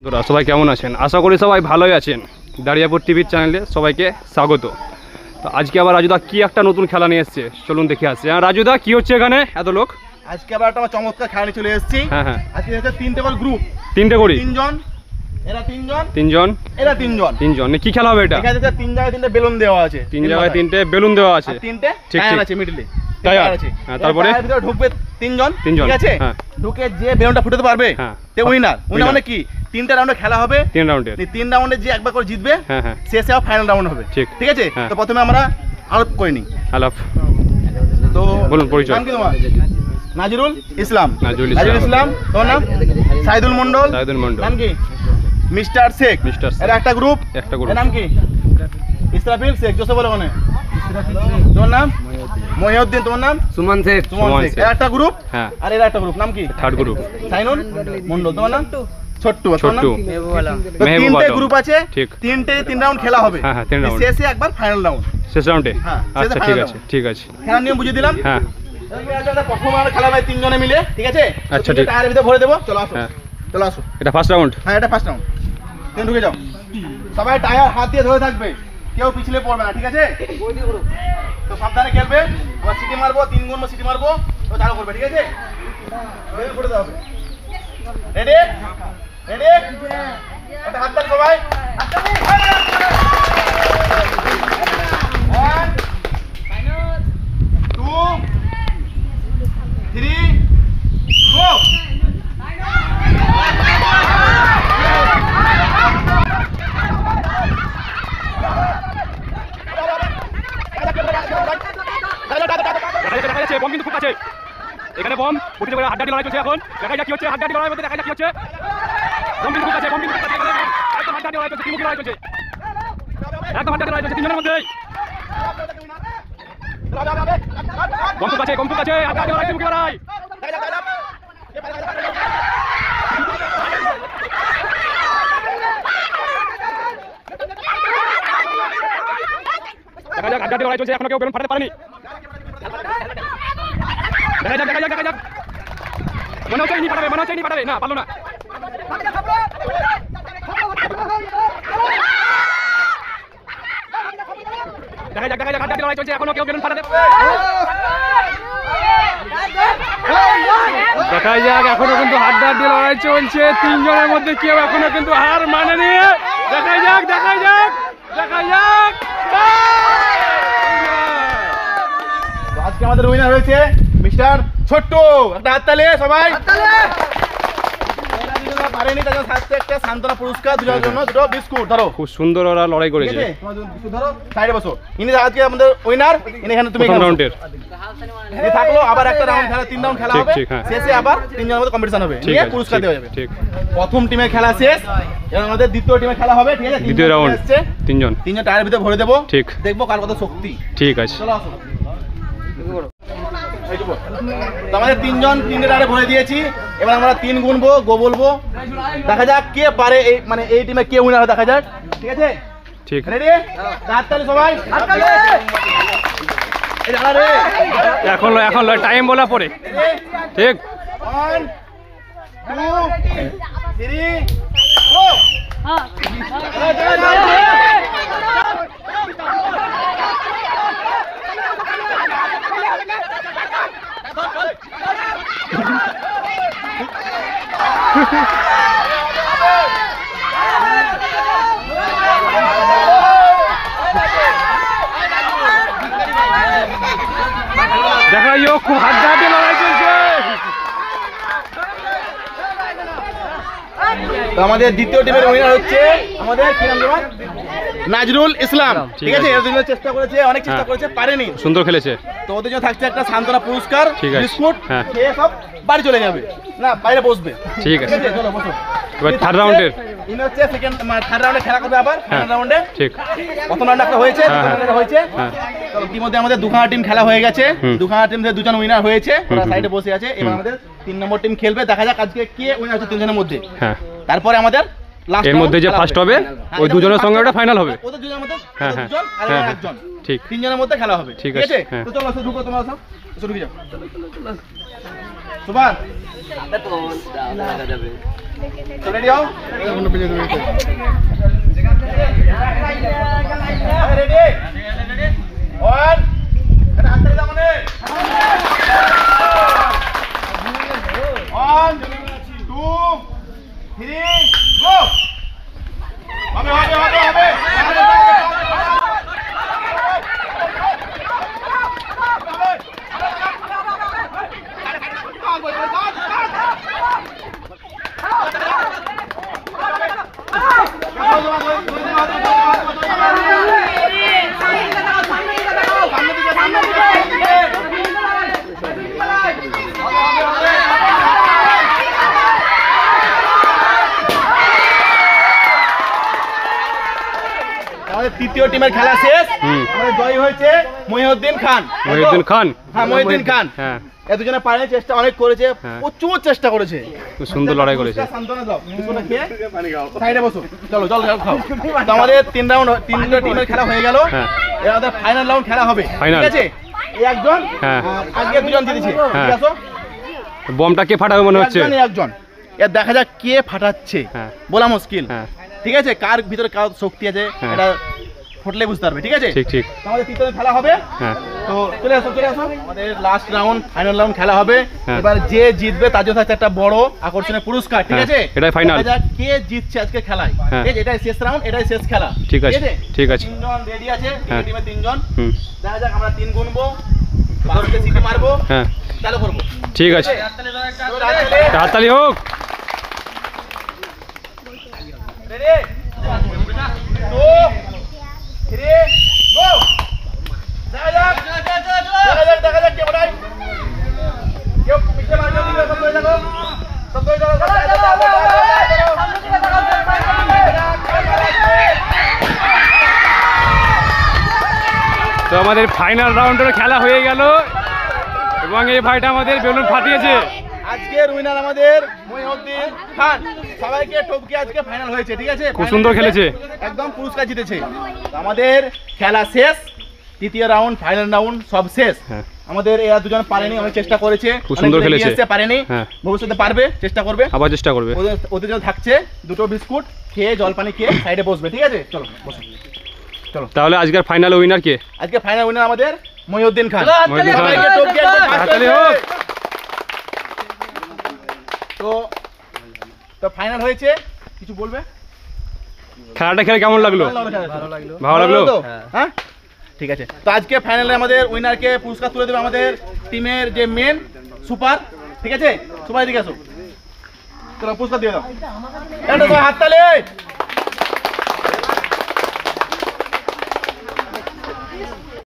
বন্ধুরা সবাই কেমন আছেন? আশা করি সবাই ভালোই আছেন। দাঁড়িয়াপুর টিভির চ্যানেলে সবাইকে স্বাগত। তো আজকে আবার রাজুদা কি একটা নতুন খেলা নিয়ে এসেছে, চলুন দেখে আসছি। হ্যাঁ রাজুদা, কি হচ্ছে এখানে এত লোক? আজকে আবার একটা চমৎকার খেলা নিয়ে চলে এসেছি। হ্যাঁ আজকে হচ্ছে তিনটে করে গ্রুপ, তিনটে করি, তিনজন, এরা তিনজন, এরা তিনজন। কি খেলা হবে এটা? এখানে তিন জায়গায় তিনটে বেলুন দেওয়া আছে, তিন জায়গায় তিনটে বেলুন দেওয়া আছে, তিনটে টায়ার আছে মিডলে, টায়ার আছে। তারপরে এর ভিতরে ঢুকবে তিনজন, ঠিক আছে? ঢুকে যে বেলুনটা ফুটাতে পারবে সে উইনার। মানে কি তিনটা রাউন্ডে খেলা হবে, তিন রাউন্ডে যে একবার করে জিতবে শেষে আর ফাইনাল রাউন্ড হবে। ঠিক আছে, তো প্রথমে আমরা আলাপ করে নিই। আলাপ তো বলুন পরিচয়। নাম কি তোমার? নাজিরুল ইসলাম। তোমার নাম? সাইদুল মন্ডল। নাম কি? মিস্টার শেখ। এর একটা গ্রুপ, নাম কি? ইসরাফিল শেখ। জোসে বলো কোনে? তোমার নাম? মহিউদ্দিন। তোমার নাম? সুমন শেখ। এর একটা গ্রুপ, আর এর একটা গ্রুপ, নাম কি? Third group Sainul Mondal. তোমার নাম? ছোট্টু। তিনটে গ্রুপ আছে, তিন রাউন্ড খেলা হবে, শেষে একবার ফাইনাল রাউন্ড, শেষ রাউন্ডে। আচ্ছা ঠিক আছে খেলার নিয়ম বুঝিয়ে দিলাম। প্রথম রাউন্ড খেলা হবে তিনজনে মিলে, ঠিক আছে? আচ্ছা ঠিক, টায়ারের ভিতরে ভরে দেবো। চলো আসো। এটা ফার্স্ট রাউন্ড। হ্যাঁ এটা ফার্স্ট রাউন্ড। তুমি ঢুকে যাও। সবাই টায়ার হাত দিয়ে ধরে থাকবে, কেউ পিছলে পড়বে না, ঠিক আছে? তো সাবধানে খেলবে। আবার সিটি মারবো, 3 গুণ সিটি মারবো, তো চালু করবে, ঠিক আছে? বেল করে দাও। রেডি রেডি, এটা হাত তালি সবাই। 1 2 3 গো। বম কিন্তু খুব কাছে, এখানে বম উঠে যাবে। হাড্ডাহাড্ডি লড়াই চলছে এখন, দেখা যাক কি হচ্ছে। হাড্ডাহাড্ডি লড়াইয়ের মধ্যে দেখা যাক কি হচ্ছে। বম কিন্তু খুব কাছে, একদম হাড্ডাহাড্ডি লড়াই চলছে, ত্রিমুখী লড়াই চলছে, একদম হাড্ডাহাড্ডি লড়াই চলছে তিনজনের মধ্যে। বম খুব কাছে, হাড্ডাহাড্ডি লড়াই, ত্রিমুখী লড়াই। দেখা যাক, হাড্ডাহাড্ডি লড়াই চলছে, এখনো কেউ বেলুন ফাটাতে পারেনি। দেখা যাক। মনে হচ্ছে ইনি পাঠাবে, না পারলো না। দেখা যাক, হাড্ডাহাড্ডি লড়াই চলছে, এখনো কেউ বেলুন ফাটাতে। দেখা যাক, এখনো কিন্তু হাড্ডাহাড্ডি লড়াই চলছে, তিনজনের মধ্যে কেউ এখনো কিন্তু হার মানেনি। দেখা যাক। আজকে আমাদের উইনার হয়েছে মিস্টার ছোট্টু। একটা হাততালি সবাই। পারেনি তাদের সাথে একটা সান্ত্বনা পুরস্কার, দুজনের জন্য দুটো বিস্কুট। ধরো, খুব সুন্দর ওরা লড়াই করেছে। ধরো, সাইডে বসো। ইনি আজকে আমাদের উইনার। ইনি এখানে তুমি রাউন্ডের থাকলো। আবার একটা রাউন্ড খেলা, 3 রাউন্ড খেলা হবে, শেষে আবার তিনজনের মধ্যে কম্পিটিশন হবে, নিয়ে পুরস্কার দেওয়া যাবে। প্রথম টিমের খেলা শেষ, এবং আমাদের দ্বিতীয় টিমের খেলা হবে, ঠিক আছে? দ্বিতীয় রাউন্ড তিনজন টায়ারের ভিতরে ভরে দেবো, ঠিক। দেখবো কার কত শক্তি। ঠিক আছে, চলো আসো। আমাদের তিনটে টায়ারে ভরে দিয়েছি। এবার আমরা 3 গুনবো, গো বলবো। দেখা যাক কে পারে, মানে এই টিমে কে উইনার হয়, দেখা যাক, ঠিক আছে? ঠিক। রেডি? হাততালি সবাই। এখন টাইম বলা পরে, ঠিক। 1 2 3 গো। দেখা যাক, খুব হাড্ডাহাড্ডি লড়াই চলছে। তো আমাদের দ্বিতীয় টিমের উইনার হচ্ছে আমাদের কি নাম তোমার? নাজরুল ইসলাম, ঠিক আছে? এর জন্য চেষ্টা করেছে, অনেক চেষ্টা করেছে, পারেনি। সুন্দর খেলেছে। তো ওদের জন্য থাকছে একটা সান্ত্বনা পুরস্কার, বিস্কুট। হ্যাঁ, খেয়ে সব বাড়ি চলে যাবে, না বাইরে বসবে, ঠিক আছে? চলো বসো। এবার থার্ড রাউন্ডের ইনি হচ্ছে থার্ড রাউন্ডে খেলা করবে আবার। ফাইনাল রাউন্ডে, ঠিক। প্রথম রাউন্ড একটা হয়েছে, তো ইতিমধ্যে আমাদের দুখানা টিম খেলা হয়ে গেছে। দুখানা টিম থেকে দুজন উইনার হয়েছে, ওরা সাইডে বসে আছে। এবার আমাদের 3 নম্বর টিম খেলবে। দেখা যাক আজকে কে উইনার হচ্ছে তিনজনের মধ্যে। তারপরে আমাদের এর মধ্যে যে ফার্স্ট হবে ওই দুজনের সঙ্গে ওটা ফাইনাল হবে। ওদের দুজনের মধ্যে হ্যাঁ দুজন আর একজন, ঠিক। তিনজনের মধ্যে খেলা হবে, ঠিক আছে? তো চলো আসো, ঢুকো, তোমরা আসো, ঢুকে যাও। সুপার রেডি হও রেডি ওয়ান হাততালি দাও মানে 1 2 3 গো হবে হবে হবে হবে আমাদের তৃতীয় টিমের খেলা শেষ আমাদের জয় হয়েছে মহিউদ্দিন খান হ্যাঁ মহিউদ্দিন খান হ্যাঁ এ দুজনে পারেনি চেষ্টা অনেক করেছে প্রচুর চেষ্টা করেছে খুব সুন্দর লড়াই করেছে সান্তনা দাও কিছুটা খেয়ে সাইডে বসো চলো জল খাও তো আমাদের তিনটা টিমের খেলা হয়ে গেল এবার আমাদের ফাইনাল রাউন্ড খেলা হবে ঠিক আছে এই একজন আগে দুজন জিতেছে ঠিক আছে বমটা কে ফাটাবে মনে হচ্ছে একজন এর দেখা যাক কে ফাটাচ্ছে বলা মুশকিল ঠিক আছে কার ভিতরে কার শক্তি আছে এটা ফুটলে বুঝতে পারবে ঠিক আছে ঠিক ঠিক আমাদের তৃতীয় খেলা হবে তো চলে আসো আমাদের লাস্ট রাউন্ড ফাইনাল রাউন্ড খেলা হবে এবার যে জিতবে তার জন্য থাকছে একটা বড় আকর্ষণীয় পুরস্কার ঠিক আছে এটাই ফাইনাল দেখা যাক কে জিতছে আজকে খেলায় ঠিক আছে এটাই শেষ রাউন্ড এটাই শেষ খেলা ঠিক আছে ঠিক আছে তিনজন রেডি আছে টিমে তিনজন দেখা যাক আমরা তিন গুনবো পাঁচটা সিটি মারবো চালু করব ঠিক আছে হাততালি হোক রেডি 2 3 গো দেখা যাক কে বড়াই কেউ পিছে মার দিও সব হয়ে যাবো সব হয়ে যাবো তো আমাদের ফাইনাল রাউন্ডের খেলা হয়ে গেল এবং এই ভাইটা আমাদের বেলুন ফাটিয়েছে আজকের উইনার আমাদের মহিউদ্দিন খান সবাইকে টপকে আজকে ফাইনাল হয়েছে ঠিক আছে খুব সুন্দর খেলেছে একদম পুরস্কার জিতেছে আমাদের খেলা শেষ তৃতীয় রাউন্ড ফাইনাল রাউন্ড সব শেষ আমাদের এরা দুজন পারেনি অনেক চেষ্টা করেছে খুব সুন্দর খেলেছে পারেনি ভবিষ্যতে পারবে চেষ্টা করবে আবার চেষ্টা করবে ওদের জন্য থাকছে দুটো বিস্কুট খেয়ে জল পানি খেয়ে সাইডে বসবে ঠিক আছে চলো বসো চলো তাহলে আজকের ফাইনাল উইনার কে আজকে ফাইনাল উইনার আমাদের মহিউদ্দিন খান তো ফাইনাল হয়েছে কিছু বলবে খেলাটা খেলে কেমন লাগলো ভালো লাগলো তো হ্যাঁ ঠিক আছে তো আজকে ফাইনালে আমাদের উইনারকে পুরস্কার তুলে দেবে আমাদের টিমের যে মেন সুপার ঠিক আছে সুপার এদিকে আসো চলো পুরস্কার দিয়ে দাও হাততালি